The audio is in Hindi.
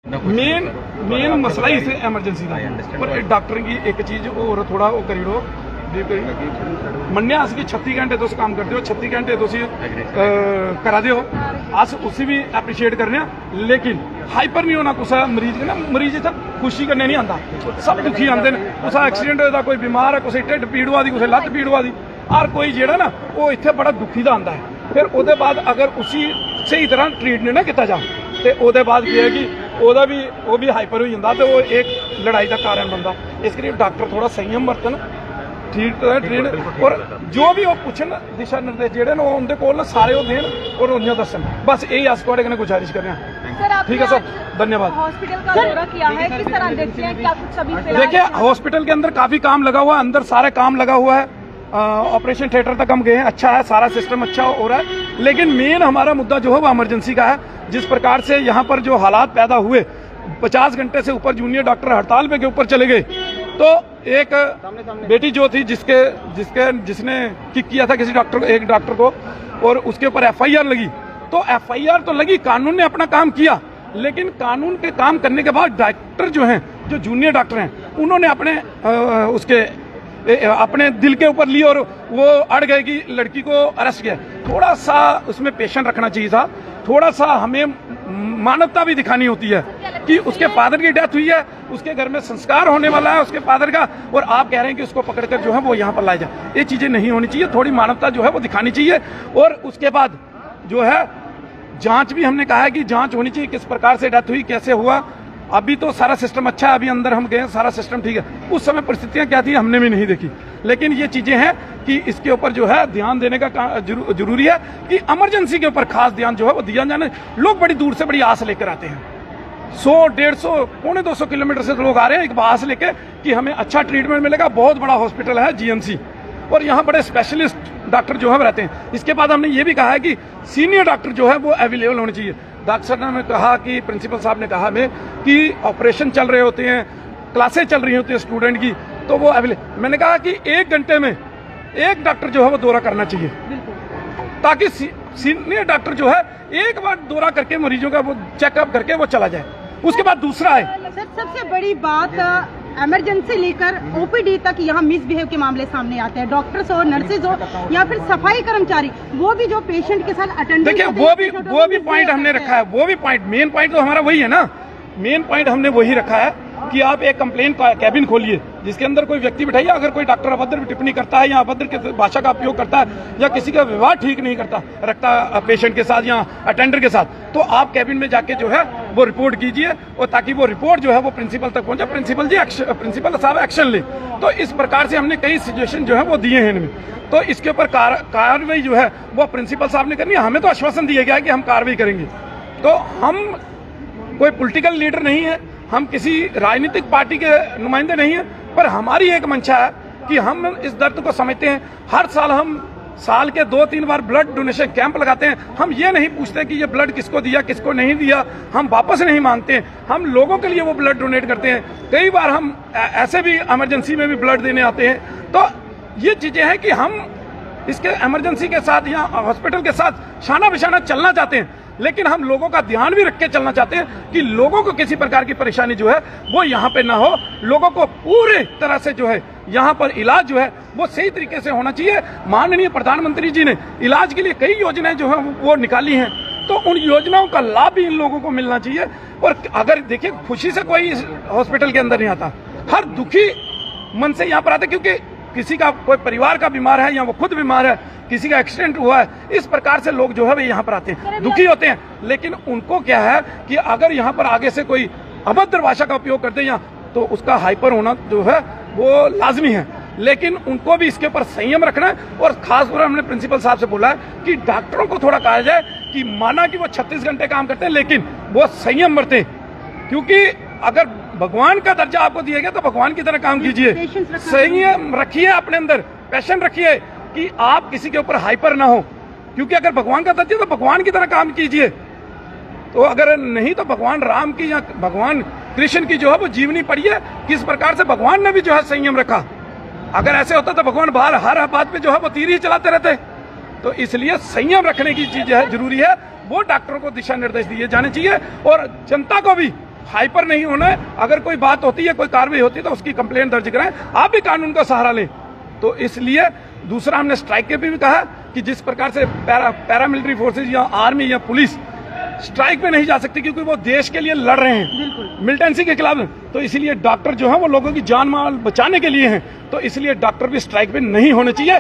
मेन मसला ही इसे एमरजेंसी का पर डॉक्टर की एक चीज और थोड़ा वो करी लो मन्ने अस 36 घंटे तुम काम करते हो 36 घंटे तुम करा दे हो अस उसी भी एप्रीशिएट करने लेकिन हाइपर नहीं होना कुसा मरीज ना मरीज इतना खुशी करने नहीं आता सब दुखी आते हैं कुसा एक्सीडेंट होता कोई बीमार है कुछ ढिड पीड़ हुआ दी कुछ लत्त पीड़ हुआ दी और कोई जेड़ा ना वो इतने बड़ा दुखी का आता है फिर वो बाद अगर उसी सही तरह ट्रीट नहीं ना किया जा तो वो बाद क्या है कि वो भी हाइपर हो जाता तो वो एक लड़ाई का कारण बनता इसलिए डॉक्टर थोड़ा संयम बरतन ठीक और जो भी वो पूछन दिशा निर्देश जेडे उनके कोल सारे वो देन और उन्हें दसन बस यही अस थोड़े कने गुजारिश कर रहे हैं। ठीक है सर, धन्यवाद। हॉस्पिटल का दौरा किया है, किस तरह देखते हैं, क्या कुछ अभी देखिए हॉस्पिटल के अंदर काफी काम लगा हुआ है, अंदर सारे काम लगा हुआ है, ऑपरेशन थिएटर तक हम गए हैं, अच्छा है, सारा सिस्टम अच्छा हो रहा है, लेकिन मेन हमारा मुद्दा जो है वो इमरजेंसी का है। जिस प्रकार से यहाँ पर जो हालात पैदा हुए 50 घंटे से ऊपर जूनियर डॉक्टर हड़ताल पे के ऊपर चले गए तो एक बेटी जो थी जिसने किक किया था किसी डॉक्टर को, एक डॉक्टर को, और उसके ऊपर एफआईआर लगी तो एफआईआर तो लगी, कानून ने अपना काम किया, लेकिन कानून के काम करने के बाद डॉक्टर जो हैं जो जूनियर डॉक्टर हैं उन्होंने अपने दिल के ऊपर ली और वो अड़ गए कि लड़की को अरेस्ट किया। थोड़ा सा उसमें पेशेंस रखना चाहिए था, थोड़ा सा हमें मानवता भी दिखानी होती है कि उसके फादर की डेथ हुई है, उसके घर में संस्कार होने वाला है उसके फादर का, और आप कह रहे हैं कि उसको पकड़कर जो है वो यहाँ पर लाया जाए। ये चीजें नहीं होनी चाहिए, थोड़ी मानवता जो है वो दिखानी चाहिए। और उसके बाद जो है जांच भी हमने कहा है कि जांच होनी चाहिए, किस प्रकार से डेथ हुई, कैसे हुआ। अभी तो सारा सिस्टम अच्छा है, अभी अंदर हम गए सारा सिस्टम ठीक है, उस समय परिस्थितियां क्या थी हमने भी नहीं देखी, लेकिन ये चीजें हैं कि इसके ऊपर जो है ध्यान देने का जरूरी है कि इमरजेंसी के ऊपर खास ध्यान जो है वो दिया जाना। लोग बड़ी दूर से बड़ी आस लेकर आते हैं, 100, 150, 250 किलोमीटर से लोग आ रहे हैं एक आस लेके कि हमें अच्छा ट्रीटमेंट मिलेगा। बहुत बड़ा हॉस्पिटल है जीएमसी और यहाँ बड़े स्पेशलिस्ट डॉक्टर जो है रहते हैं। इसके बाद हमने ये भी कहा है कि सीनियर डॉक्टर जो है वो अवेलेबल होने चाहिए। डॉक्टर साहब ने कहा कि प्रिंसिपल साहब ने कहा हमें कि ऑपरेशन चल रहे होते हैं, क्लासें चल रही होती है स्टूडेंट की, तो वो अवेलेबल। मैंने कहा कि 1 घंटे में एक डॉक्टर जो है वो दौरा करना चाहिए ताकि सीनियर डॉक्टर जो है एक बार दौरा करके मरीजों का वो चेकअप करके वो चला जाए, उसके बाद दूसरा है। सर सबसे बड़ी बात इमरजेंसी लेकर ओपीडी तक यहाँ मिसबिहेव के मामले सामने आते हैं, डॉक्टर्स हो, नर्सेज हो या फिर सफाई कर्मचारी, वो भी जो पेशेंट के साथ अटेंडेंस। देखिए वो भी पॉइंट हमने रखा है, वो भी पॉइंट, मेन पॉइंट तो हमारा वही है ना, मेन पॉइंट हमने वही रखा है कि आप एक कंप्लेन कैबिन खोलिए जिसके अंदर कोई व्यक्ति बिठाइए, अगर कोई डॉक्टर अभद्र टिप्पणी करता है या अभद्र भाषा का उपयोग करता है या किसी का व्यवहार ठीक नहीं रखता पेशेंट के साथ या अटेंडर के साथ, तो आप कैबिन में जाके जो है वो रिपोर्ट कीजिए और ताकि वो रिपोर्ट जो है वो प्रिंसिपल तक पहुंचे, प्रिंसिपल साहब एक्शन ले। तो इस प्रकार से हमने कई सिचुएशन जो है वो दिए हैं इनमें, तो इसके ऊपर कार्रवाई जो है वो प्रिंसिपल साहब ने करनी है। हमें तो आश्वासन दिया गया है कि हम कार्रवाई करेंगे, तो हम कोई पॉलिटिकल लीडर नहीं है, हम किसी राजनीतिक पार्टी के नुमाइंदे नहीं हैं, पर हमारी एक मंशा है कि हम इस दर्द को समझते हैं। हर साल हम साल के 2-3 बार ब्लड डोनेशन कैंप लगाते हैं, हम ये नहीं पूछते कि ये ब्लड किसको दिया किसको नहीं दिया, हम वापस नहीं मांगते, हम लोगों के लिए वो ब्लड डोनेट करते हैं। कई बार हम ऐसे भी इमरजेंसी में भी ब्लड देने आते हैं। तो ये चीजें हैं कि हम इसके इमरजेंसी के साथ या हॉस्पिटल के साथ शाना बिशाना चलना चाहते हैं, लेकिन हम लोगों का ध्यान भी रख के चलना चाहते हैं कि लोगों को किसी प्रकार की परेशानी जो है वो यहाँ पे ना हो, लोगों को पूरे तरह से जो है यहाँ पर इलाज जो है वो सही तरीके से होना चाहिए। माननीय प्रधानमंत्री जी ने इलाज के लिए कई योजनाएं जो है वो निकाली हैं, तो उन योजनाओं का लाभ भी इन लोगों को मिलना चाहिए। और अगर देखिए खुशी से कोई हॉस्पिटल के अंदर नहीं आता, हर दुखी मन से यहाँ पर आता, क्योंकि किसी का कोई परिवार का बीमार है या वो खुद बीमार है, किसी का एक्सीडेंट हुआ है, इस प्रकार से लोग जो है वे यहाँ पर आते हैं, दुखी होते हैं। लेकिन उनको क्या है कि अगर यहाँ पर आगे से कोई अभद्र भाषा का उपयोग करते हैं तो उसका हाइपर होना जो है वो लाजमी है, लेकिन उनको भी इसके ऊपर संयम रखना है। और खासतौर पर हमने प्रिंसिपल साहब से बोला है कि डॉक्टरों को थोड़ा कहा जाए कि माना कि वो 36 घंटे काम करते हैं लेकिन वो संयम बरते, क्योंकि अगर भगवान का दर्जा आपको दिया गया तो भगवान की तरह काम कीजिए, संयम रखिए, अपने अंदर पैशन रखिए कि आप किसी के ऊपर हाइपर ना हो, क्योंकि अगर भगवान का दर्जा तो भगवान की तरह काम कीजिए। तो अगर नहीं तो भगवान राम की या भगवान कृष्ण की जो है वो जीवनी पढ़िए, किस प्रकार से भगवान ने भी जो है संयम रखा। अगर ऐसे होता तो भगवान बाहर हर बात पे जो है वो तीर ही चलाते रहते। तो इसलिए संयम रखने की चीज है जरूरी है, वो डॉक्टरों को दिशा निर्देश दिए जाने चाहिए और जनता को भी हाइपर नहीं होना है। अगर कोई बात होती है, कोई कार्रवाई होती है तो उसकी कंप्लेंट दर्ज कराएं, आप भी कानून का सहारा लें। तो इसलिए दूसरा हमने स्ट्राइक के भी कहा कि जिस प्रकार से पैरामिलिट्री फोर्सेज या आर्मी या पुलिस स्ट्राइक पे नहीं जा सकती क्योंकि वो देश के लिए लड़ रहे हैं, मिलिटेंसी के खिलाफ। तो इसलिए डॉक्टर जो है वो लोगों की जान माल बचाने के लिए हैं, तो इसलिए डॉक्टर भी स्ट्राइक पे नहीं होने चाहिए।